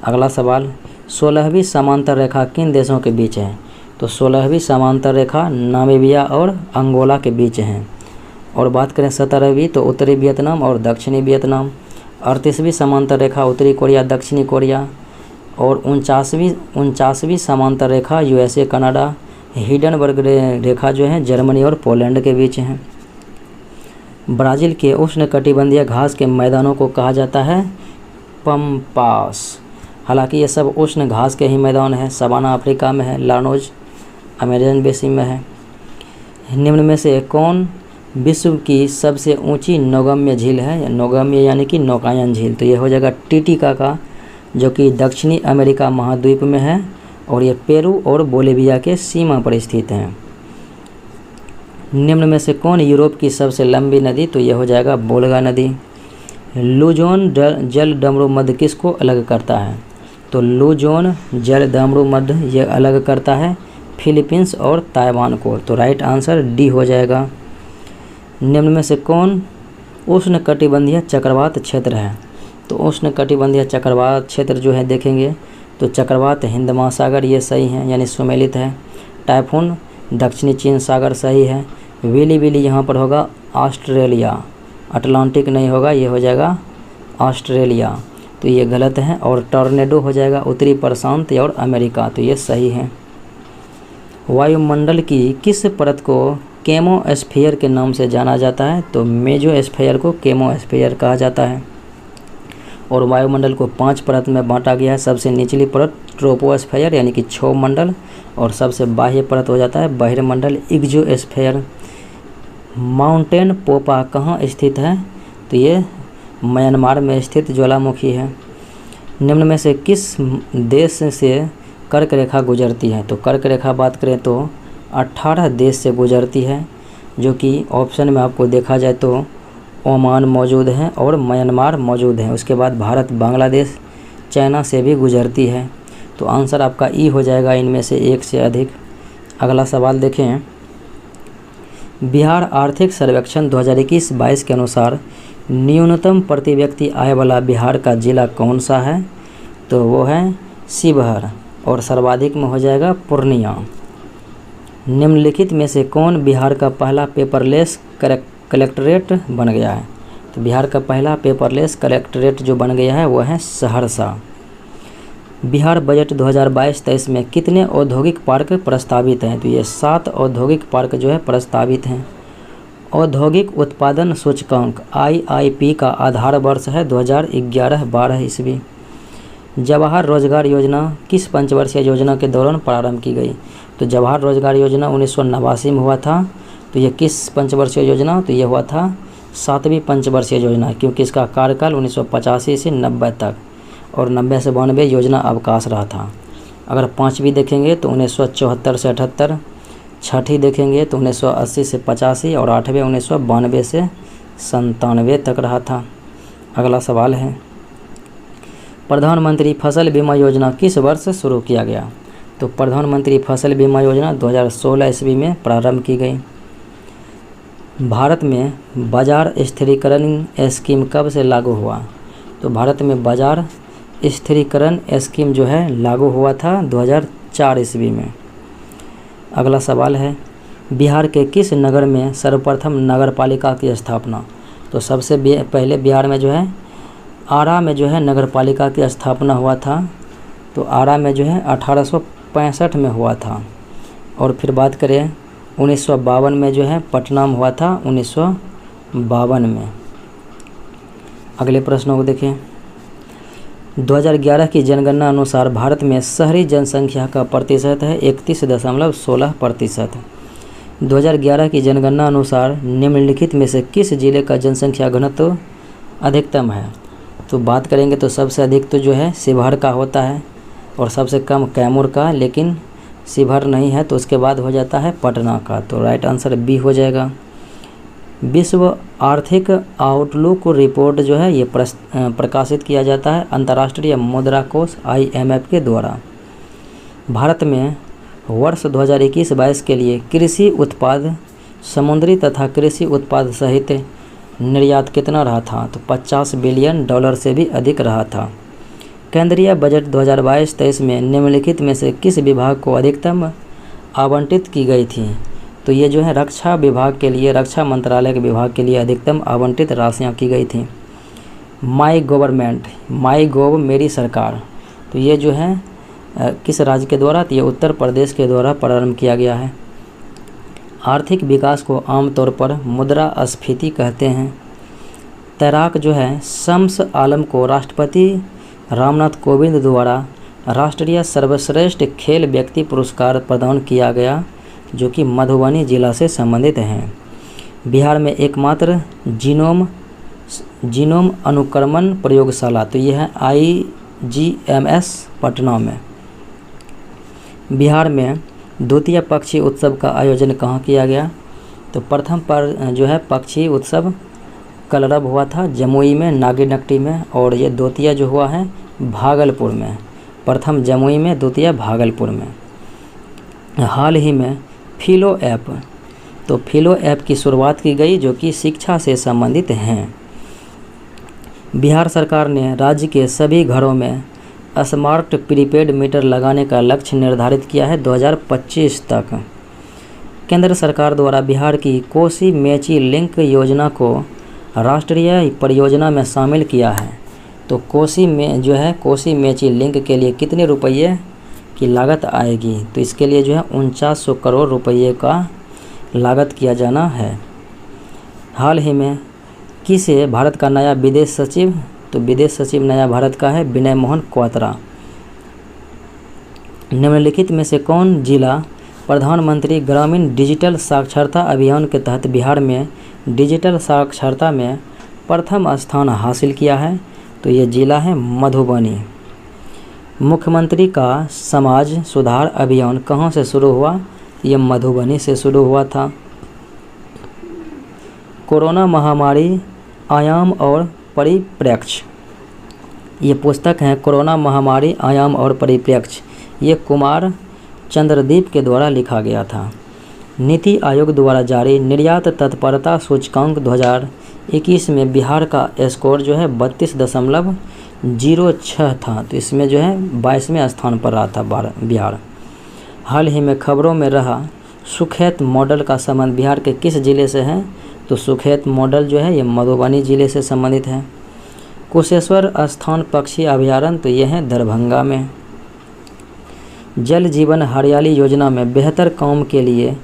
अगला सवाल, 16वीं समांतर रेखा किन देशों के बीच है? तो 16वीं समांतर रेखा नामीबिया और अंगोला के बीच है। और बात करें 17वीं तो उत्तरी वियतनाम और दक्षिणी वियतनाम। 38वीं समांतर रेखा उत्तरी कोरिया दक्षिणी कोरिया। और 49वीं समांतर रेखा USA कनाडा। हिडनबर्ग रेखा जो है जर्मनी और पोलैंड के बीच है। ब्राज़ील के उष्णकटिबंधीय घास के मैदानों को कहा जाता है पम्पास। हालांकि ये सब उष्ण घास के ही मैदान है। सवाना अफ्रीका में है, लानोज अमेजन बेसिन में है। निम्न में से कौन विश्व की सबसे ऊंची नौगम्य झील है? नौगम्य यानी कि नौकायन झील। तो ये हो जाएगा टिटिका का, जो कि दक्षिणी अमेरिका महाद्वीप में है और ये पेरू और बोलिविया के सीमा पर स्थित है। निम्न में से कौन यूरोप की सबसे लंबी नदी? तो यह हो जाएगा वोल्गा नदी। लुजोन जल डमरू मध्य किसको अलग करता है? तो लुजोन जल डमरू मध्य ये अलग करता है फिलीपींस और ताइवान को। तो राइट आंसर डी हो जाएगा। निम्न में से कौन उष्णकटिबंधीय चक्रवात क्षेत्र है? तो उष्णकटिबंधीय चक्रवात क्षेत्र जो है देखेंगे तो चक्रवात हिंद महासागर ये सही है, यानी सुमेलित है। टाइफून दक्षिणी चीन सागर सही है। विली यहाँ पर होगा ऑस्ट्रेलिया, अटलांटिक नहीं होगा, ये हो जाएगा ऑस्ट्रेलिया। तो ये गलत है। और टॉर्नेडो हो जाएगा उत्तरी प्रशांत और अमेरिका। तो ये सही है। वायुमंडल की किस परत को केमोस्फीयर के नाम से जाना जाता है? तो मेसोस्फीयर को केमोस्फीयर कहा जाता है। और वायुमंडल को 5 परत में बांटा गया है। सबसे निचली परत ट्रोपोस्फीयर यानी कि क्षोभमंडल, और सबसे बाह्य परत हो जाता है बहिर्मंडल एक्सोस्फीयर। माउंटेन पोपा कहाँ स्थित है? तो ये म्यांमार में स्थित ज्वालामुखी है। निम्न में से किस देश से कर्क रेखा गुजरती है? तो कर्क रेखा बात करें तो 18 देश से गुजरती है, जो कि ऑप्शन में आपको देखा जाए तो ओमान मौजूद है और म्यांमार मौजूद है। उसके बाद भारत, बांग्लादेश, चाइना से भी गुजरती है। तो आंसर आपका ई हो जाएगा इनमें से 1 से अधिक। अगला सवाल देखें, बिहार आर्थिक सर्वेक्षण 2021-22 के अनुसार न्यूनतम प्रति व्यक्ति आय वाला बिहार का जिला कौन सा है? तो वो है शिवहर। और सर्वाधिक में हो जाएगा पूर्णिया। निम्नलिखित में से कौन बिहार का पहला पेपरलेस कलेक्ट्रेट बन गया है? तो बिहार का पहला पेपरलेस कलेक्ट्रेट जो बन गया है वो है सहरसा। बिहार बजट 2022-23 में कितने औद्योगिक पार्क प्रस्तावित हैं? तो ये 7 औद्योगिक पार्क जो है प्रस्तावित हैं। औद्योगिक उत्पादन सूचकांक IIP का आधार वर्ष है 2011-12 ईस्वी। जवाहर रोजगार योजना किस पंचवर्षीय योजना के दौरान प्रारंभ की गई? तो जवाहर रोजगार योजना 1989 में हुआ था। तो ये किस पंचवर्षीय योजना? तो ये हुआ था 7वीं पंचवर्षीय योजना, क्योंकि इसका कार्यकाल 1985 से 90 तक और 90 से 92 योजना अवकाश रहा था। अगर 5वीं देखेंगे तो 1974 से 78, 6ठी देखेंगे तो 1980 से 85 और 8वें 1992 से 97 तक रहा था। अगला सवाल है, प्रधानमंत्री फसल बीमा योजना किस वर्ष शुरू किया गया? तो प्रधानमंत्री फसल बीमा योजना 2016 ईस्वी में प्रारंभ की गई। भारत में बाजार स्थिरीकरण स्कीम कब से लागू हुआ? तो भारत में बाजार स्थिरीकरण स्कीम जो है लागू हुआ था 2004 ईस्वी में। अगला सवाल है, बिहार के किस नगर में सर्वप्रथम नगर पालिका की स्थापना? तो सबसे पहले बिहार में जो है आरा में जो है नगर पालिका की स्थापना हुआ था तो आरा में जो है 1865 में हुआ था। और फिर बात करें 1952 में जो है पटना में हुआ था, 1952 में। अगले प्रश्नों को देखें। 2011 की जनगणना अनुसार भारत में शहरी जनसंख्या का प्रतिशत है 31.16%। 2011 की जनगणना अनुसार निम्नलिखित में से किस जिले का जनसंख्या घनत्व अधिकतम है? तो बात करेंगे तो सबसे अधिक तो जो है शिवहर का होता है और सबसे कम कैमूर का, लेकिन शिवहर नहीं है तो उसके बाद हो जाता है पटना का। तो राइट आंसर बी हो जाएगा। विश्व आर्थिक आउटलुक रिपोर्ट जो है ये प्रकाशित किया जाता है अंतर्राष्ट्रीय मुद्रा कोष IMF के द्वारा। भारत में वर्ष 2021-22 के लिए कृषि उत्पाद, समुद्री तथा कृषि उत्पाद सहित निर्यात कितना रहा था? तो $50 बिलियन से भी अधिक रहा था। केंद्रीय बजट 2022-23 में निम्नलिखित में से किस विभाग को अधिकतम आवंटित की गई थी? तो ये जो है रक्षा विभाग के लिए, रक्षा मंत्रालय के विभाग के लिए अधिकतम आवंटित राशियाँ की गई थी। माई गवर्नमेंट, माई गोव मेरी सरकार, तो ये जो है किस राज्य के द्वारा? तो ये उत्तर प्रदेश के द्वारा प्रारंभ किया गया है। आर्थिक विकास को आमतौर पर मुद्रास्फीति कहते हैं। तैराक जो है शम्स आलम को राष्ट्रपति रामनाथ कोविंद द्वारा राष्ट्रीय सर्वश्रेष्ठ खेल व्यक्ति पुरस्कार प्रदान किया गया, जो कि मधुबनी जिला से संबंधित हैं। बिहार में एकमात्र जीनोम अनुक्रमण प्रयोगशाला, तो यह है IGMS पटना में। बिहार में द्वितीय पक्षी उत्सव का आयोजन कहाँ किया गया? तो प्रथम पर जो है पक्षी उत्सव कलरब हुआ था जमुई में, नागिनट्टी में, और ये द्वितीय जो हुआ है भागलपुर में। प्रथम जमुई में, द्वितीय भागलपुर में। हाल ही में फिलो ऐप, तो फिलो ऐप की शुरुआत की गई जो कि शिक्षा से संबंधित हैं। बिहार सरकार ने राज्य के सभी घरों में स्मार्ट प्रीपेड मीटर लगाने का लक्ष्य निर्धारित किया है 2025 तक। केंद्र सरकार द्वारा बिहार की कोसी मेची लिंक योजना को राष्ट्रीय परियोजना में शामिल किया है। तो कोसी में जो है कोसी मेची लिंक के लिए कितने रुपये की लागत आएगी? तो इसके लिए जो है 4900 करोड़ रुपये का लागत किया जाना है। हाल ही में किसे भारत का नया विदेश सचिव? तो विदेश सचिव नया भारत का है विनय मोहन क्वात्रा। निम्नलिखित में से कौन जिला प्रधानमंत्री ग्रामीण डिजिटल साक्षरता अभियान के तहत बिहार में डिजिटल साक्षरता में प्रथम स्थान हासिल किया है? तो ये जिला है मधुबनी। मुख्यमंत्री का समाज सुधार अभियान कहाँ से शुरू हुआ? ये मधुबनी से शुरू हुआ था। कोरोना महामारी आयाम और परिप्रेक्ष्य, ये पुस्तक है कोरोना महामारी आयाम और परिप्रेक्ष्य, ये कुमार चंद्रदीप के द्वारा लिखा गया था। नीति आयोग द्वारा जारी निर्यात तत्परता सूचकांक 2021 में बिहार का स्कोर जो है 32.06 था। तो इसमें जो है 22वें स्थान पर रहा था बिहार। हाल ही में खबरों में रहा सुखेत मॉडल का संबंध बिहार के किस जिले से है? तो सुखेत मॉडल जो है ये मधुबनी जिले से संबंधित है। कुशेश्वर स्थान पक्षी अभयारण्य, तो यह है दरभंगा में। जल जीवन हरियाली योजना में बेहतर काम के लिए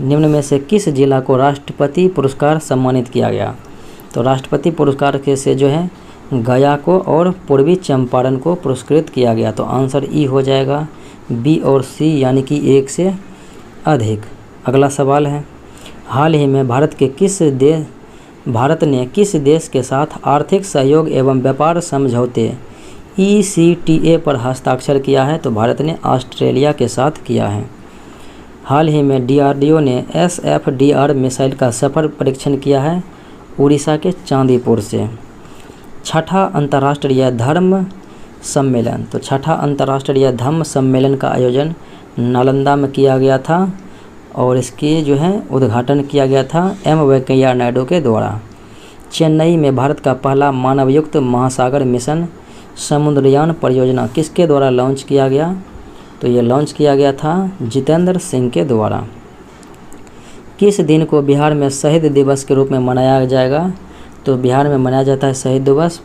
निम्न में से किस जिला को राष्ट्रपति पुरस्कार सम्मानित किया गया? तो राष्ट्रपति पुरस्कार के से जो है गया को और पूर्वी चंपारण को पुरस्कृत किया गया। तो आंसर ई हो जाएगा, बी और सी यानी कि 1 से अधिक। अगला सवाल है, हाल ही में भारत ने किस देश के साथ आर्थिक सहयोग एवं व्यापार समझौते ECTA पर हस्ताक्षर किया है? तो भारत ने ऑस्ट्रेलिया के साथ किया है। हाल ही में DRDO ने SFDR मिसाइल का सफल परीक्षण किया है उड़ीसा के चांदीपुर से। छठा अंतर्राष्ट्रीय धर्म सम्मेलन, तो छठा अंतर्राष्ट्रीय धम्म सम्मेलन का आयोजन नालंदा में किया गया था और इसकी जो है उद्घाटन किया गया था M वेंकैया नायडू के द्वारा। चेन्नई में भारत का पहला मानवयुक्त महासागर मिशन समुद्रयान परियोजना किसके द्वारा लॉन्च किया गया? तो ये लॉन्च किया गया था जितेंद्र सिंह के द्वारा। किस दिन को बिहार में शहीद दिवस के रूप में मनाया जाएगा? तो बिहार में मनाया जाता है शहीद दिवस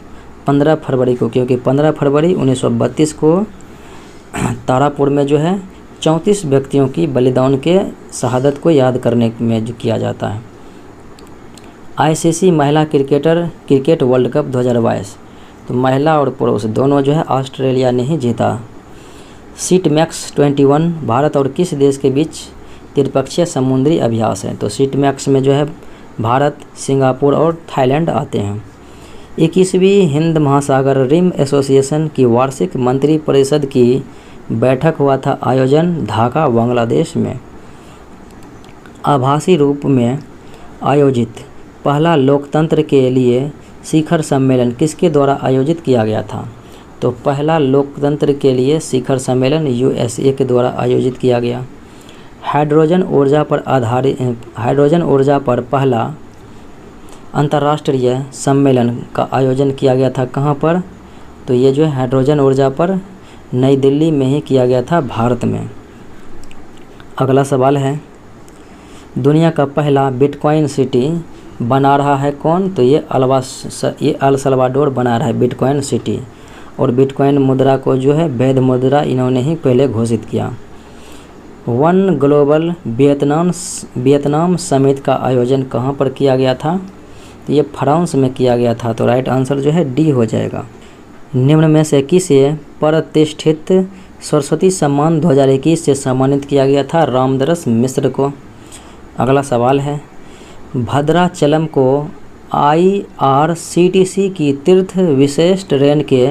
15 फरवरी को, क्योंकि 15 फरवरी 1932 को तारापुर में जो है 34 व्यक्तियों की बलिदान के शहादत को याद करने में जो किया जाता है। आईसीसी महिला क्रिकेट वर्ल्ड कप 2022, तो महिला और पुरुष दोनों जो है ऑस्ट्रेलिया ने ही जीता। सीट मैक्स 21 भारत और किस देश के बीच त्रिपक्षीय समुद्री अभ्यास है? तो सीट मैक्स में जो है भारत, सिंगापुर और थाईलैंड आते हैं। 21वीं हिंद महासागर रिम एसोसिएशन की वार्षिक मंत्री परिषद की बैठक हुआ था आयोजन ढाका, बांग्लादेश में। आभासी रूप में आयोजित पहला लोकतंत्र के लिए शिखर सम्मेलन किसके द्वारा आयोजित किया गया था? तो पहला लोकतंत्र के लिए शिखर सम्मेलन यूएसए के द्वारा आयोजित किया गया। हाइड्रोजन ऊर्जा पर पहला अंतर्राष्ट्रीय सम्मेलन का आयोजन किया गया था कहाँ पर? तो ये जो है हाइड्रोजन ऊर्जा पर नई दिल्ली में ही किया गया था, भारत में। अगला सवाल है, दुनिया का पहला बिटकॉइन सिटी बना रहा है कौन? तो ये अल सल्वाडोर बना रहा है बिटकॉइन सिटी। और बिटकॉइन मुद्रा को जो है वैध मुद्रा इन्होंने ही पहले घोषित किया। वन ग्लोबल वियतनाम समिट का आयोजन कहाँ पर किया गया था? तो ये फ्रांस में किया गया था। तो राइट आंसर जो है डी हो जाएगा। निम्न में से किसे प्रतिष्ठित सरस्वती सम्मान 2021 से सम्मानित किया गया था? रामदरस मिश्र को। अगला सवाल है, भद्राचलम को IRCTC की तीर्थ विशेष ट्रेन के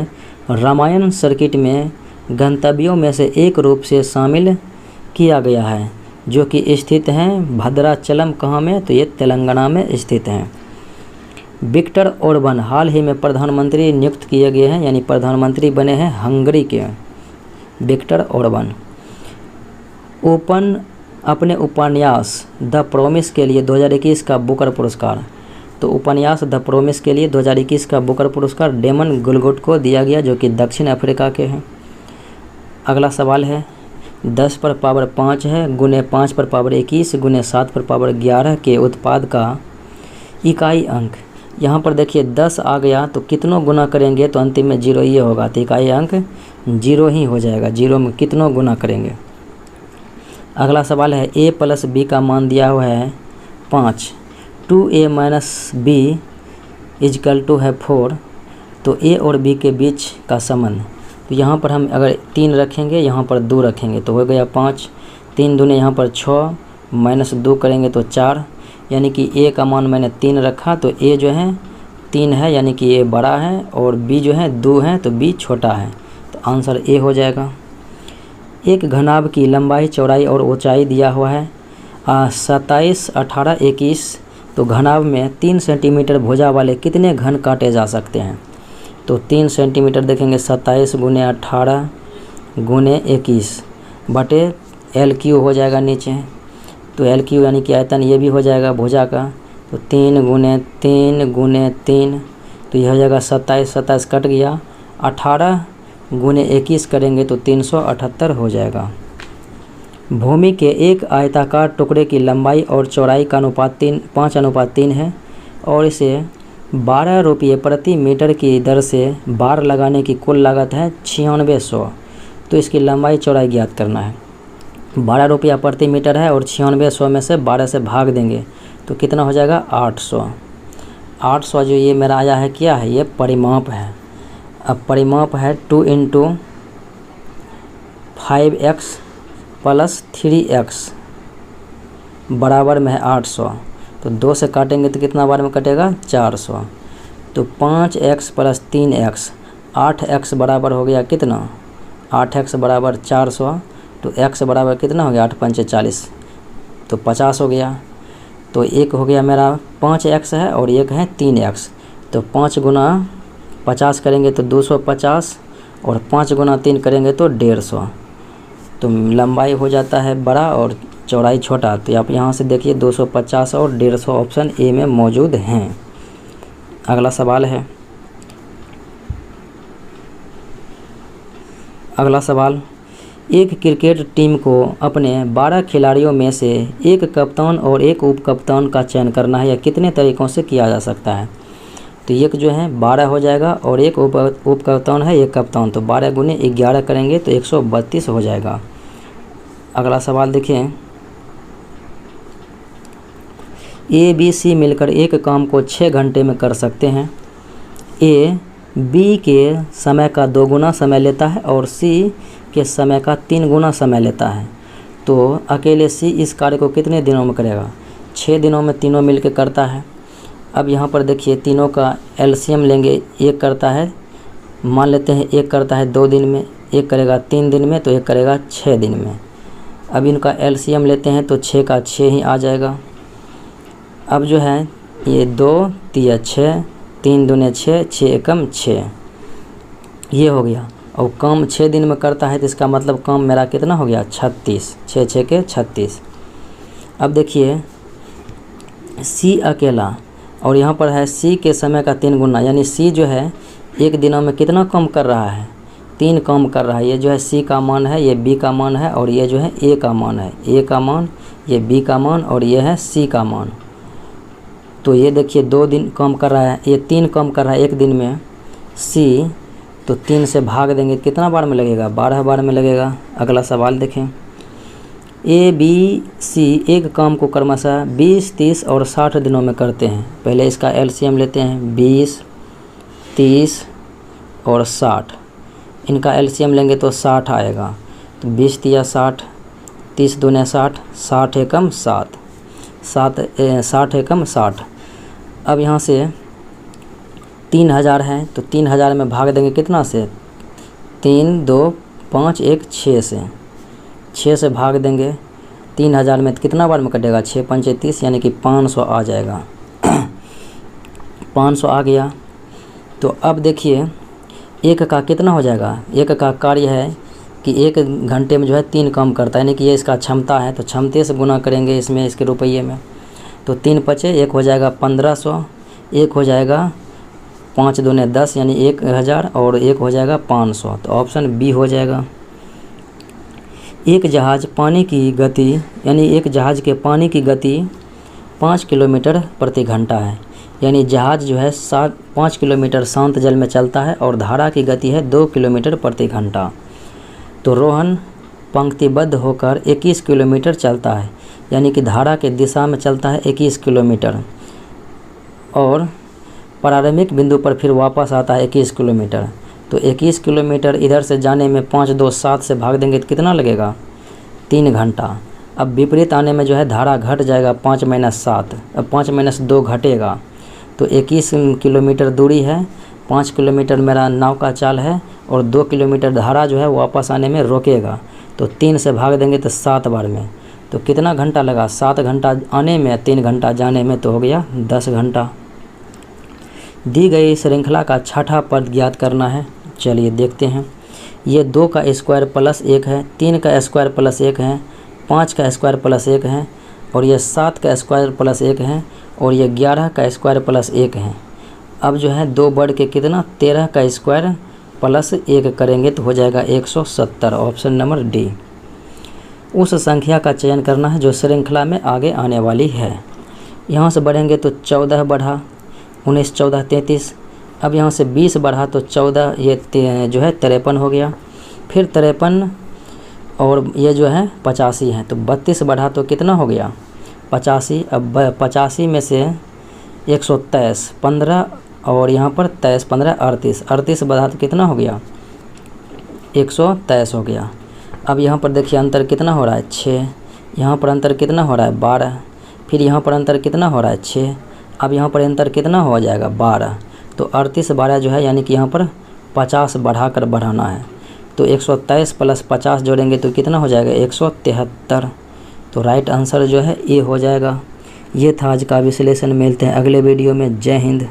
रामायण सर्किट में गंतव्यों में से एक रूप से शामिल किया गया है, जो कि स्थित हैं भद्राचलम कहाँ में? तो ये तेलंगाना में स्थित हैं। विक्टर ओर्बन हाल ही में प्रधानमंत्री नियुक्त किए गए हैं, यानी प्रधानमंत्री बने हैं हंगरी के विक्टर ओर्बन। अपने उपन्यास द प्रोमिस के लिए 2021 का बुकर पुरस्कार, तो उपन्यास द प्रोमिस के लिए 2021 का बुकर पुरस्कार डेमन गुलगुट को दिया गया, जो कि दक्षिण अफ्रीका के हैं। अगला सवाल है, 10 पर पावर 5 है गुने 5 पर पावर 21 गुने 7 पर पावर 11 के उत्पाद का इकाई अंक। यहाँ पर देखिए 10 आ गया तो कितनों गुना करेंगे? तो अंतिम में 0 ही होगा, तो इकाई अंक 0 ही हो जाएगा। 0 में कितनों गुना करेंगे? अगला सवाल है, a + b का मान दिया हुआ है 5, 2a - b = है 4, तो a और b के बीच का संबंध। तो यहाँ पर हम अगर 3 रखेंगे, यहाँ पर 2 रखेंगे तो हो गया 5, 3 दूने यहाँ पर 6, -2 करेंगे तो 4, यानी कि a का मान मैंने 3 रखा, तो a जो है 3 है, यानी कि a बड़ा है, और b जो है 2 है, तो b छोटा है, तो आंसर a हो जाएगा। एक घनाभ की लंबाई, चौड़ाई और ऊंचाई दिया हुआ है 27, 18, 21, तो घनाभ में 3 सेंटीमीटर भुजा वाले कितने घन काटे जा सकते हैं? तो 3 सेंटीमीटर देखेंगे 27 गुने 18 गुने 21 बटे LQ हो जाएगा नीचे, तो LQ यानी कि आयतन ये भी हो जाएगा भुजा का, तो 3 गुने 3 गुने 3, तो यह हो जाएगा 27, 27 कट गया, 18 गुने 21 करेंगे तो 378 हो जाएगा। भूमि के एक आयताकार टुकड़े की लंबाई और चौड़ाई का अनुपात 5:3 है, और इसे 12 रुपये प्रति मीटर की दर से बार लगाने की कुल लागत है 9600। तो इसकी लंबाई चौड़ाई ज्ञात करना है। 12 रुपया प्रति मीटर है और 9600 में से 12 से भाग देंगे तो कितना हो जाएगा? 800। 800 जो ये मेरा आया है क्या है? ये परिमाप है। अब परिमाप है 2 × 5x + 3x बराबर में है 800, तो 2 से काटेंगे तो कितना बार में कटेगा? 400। तो 5x + 3x 8x बराबर हो गया कितना? 8x बराबर 400, तो x बराबर कितना हो गया? 8 × 5 = 40, तो 50 हो गया। तो एक हो गया मेरा 5x है और एक है 3x, तो 5 गुना 50 करेंगे तो 250, और 5 गुना 3 करेंगे तो 150। तो लंबाई हो जाता है बड़ा और चौड़ाई छोटा, तो आप यहाँ से देखिए 250 और 150 ऑप्शन ए में मौजूद हैं। अगला सवाल है, अगला सवाल, एक क्रिकेट टीम को अपने 12 खिलाड़ियों में से एक कप्तान और एक उप कप्तान का चयन करना है, या कितने तरीक़ों से किया जा सकता है? तो एक जो है 12 हो जाएगा और एक उप कप्तान है एक कप्तान, तो 12 गुने 11 करेंगे तो 132 हो जाएगा। अगला सवाल देखिए, ए बी सी मिलकर एक काम को 6 घंटे में कर सकते हैं। ए बी के समय का 2 गुना समय लेता है और सी के समय का 3 गुना समय लेता है, तो अकेले सी इस कार्य को कितने दिनों में करेगा? 6 दिनों में तीनों मिलकर करता है। अब यहाँ पर देखिए तीनों का एलसीएम लेंगे। एक करता है, मान लेते हैं एक करता है 2 दिन में, एक करेगा 3 दिन में, तो एक करेगा 6 दिन में। अब इनका एलसीएम लेते हैं तो 6 का 6 ही आ जाएगा। अब जो है ये 2 3 6, 3 दूने 6, 6 एकम 6, ये हो गया। और काम 6 दिन में करता है तो इसका मतलब काम मेरा कितना हो गया? 36, 6 6 के 36। अब देखिए सी अकेला, और यहाँ पर है सी के समय का 3 गुना, यानी सी जो है एक दिनों में कितना काम कर रहा है? 3 काम कर रहा है। ये जो है सी का मान है, ये बी का मान है, और ये जो है ए का मान है। ए का मान, ये बी का मान, और ये है सी का मान। तो ये देखिए 2 दिन काम कर रहा है, ये 3 काम कर रहा है एक दिन में सी, तो 3 से भाग देंगे कितना बार में लगेगा? 12 बार में लगेगा। अगला सवाल देखें, ए बी सी एक काम को क्रमशः 20, 30 और 60 दिनों में करते हैं। पहले इसका एलसीएम लेते हैं, 20, 30 और 60। इनका एलसीएम लेंगे तो 60 आएगा। तो 20 तिया 60, 30 दूने 60, 60 एकम 7, 60 एकम 60। अब यहाँ से 3000 है, तो 3000 में भाग देंगे कितना से? 3 2 5 1 6 से, 6 से भाग देंगे। 3000 में कितना बार में कटेगा? 6 5 30, यानी कि 500 आ जाएगा। 500 आ गया। तो अब देखिए एक का कितना हो जाएगा? एक का कार्य है कि 1 घंटे में जो है 3 काम करता है, यानी कि ये इसका क्षमता है, तो क्षमते से गुना करेंगे इसमें, इसके रुपये में। तो 3 5 1 हो जाएगा 1500, 1 हो जाएगा 5 दूने 10, यानी 1000, और 1 हो जाएगा 500। तो ऑप्शन बी हो जाएगा। एक जहाज़ पानी की गति, यानी एक जहाज़ के पानी की गति 5 किलोमीटर प्रति घंटा है, यानी जहाज़ जो है 5 किलोमीटर शांत जल में चलता है और धारा की गति है 2 किलोमीटर प्रति घंटा। तो रोहन पंक्तिबद्ध होकर 21 किलोमीटर चलता है, यानी कि धारा के दिशा में चलता है 21 किलोमीटर, और प्रारंभिक बिंदु पर फिर वापस आता है 21 किलोमीटर। तो 21 किलोमीटर इधर से जाने में 5 2 7 से भाग देंगे तो कितना लगेगा? 3 घंटा। अब विपरीत आने में जो है धारा घट जाएगा 5 - 7, अब 5 - 2 घटेगा। तो 21 किलोमीटर दूरी है, 5 किलोमीटर मेरा नाव का चाल है, और 2 किलोमीटर धारा जो है वापस आने में रोकेगा। तो 3 से भाग देंगे तो 7 बार में, तो कितना घंटा लगा? 7 घंटा आने में, 3 घंटा जाने में, तो हो गया 10 घंटा। दी गई श्रृंखला का छठा पद ज्ञात करना है। चलिए देखते हैं। ये 2 का स्क्वायर प्लस 1 है, 3 का स्क्वायर प्लस 1 है, 5 का स्क्वायर प्लस 1 है, और ये 7 का स्क्वायर प्लस 1 है, और ये 11 का स्क्वायर प्लस 1 है। अब जो है 2 बढ़ के कितना? 13 का स्क्वायर प्लस 1 करेंगे तो हो जाएगा 170। Option number D. उस संख्या का चयन करना है जो श्रृंखला में आगे आने वाली है। यहाँ से बढ़ेंगे तो 14 बढ़ा, 19 14 33। अब यहाँ से 20 बढ़ा तो 14, ये जो है 53 हो गया। फिर 53, और ये जो है 85 है, तो 32 बढ़ा तो कितना हो गया? 85। अब 85 में से 123, 15, और यहाँ पर 23 15 38, 38 बढ़ा तो कितना हो गया? 123 हो गया। अब यहाँ पर देखिए अंतर कितना हो रहा है? 6। यहाँ पर अंतर कितना हो रहा है? 12। फिर यहाँ पर अंतर कितना हो रहा है? 6। अब यहाँ पर अंतर कितना हो जाएगा? 12। तो 38 12 जो है, यानी कि यहाँ पर 50 बढ़ाकर बढ़ाना है। तो 123 प्लस 50 जोड़ेंगे तो कितना हो जाएगा? 173। तो राइट आंसर जो है ए हो जाएगा। ये था आज का विश्लेषण। मिलते हैं अगले वीडियो में। जय हिंद।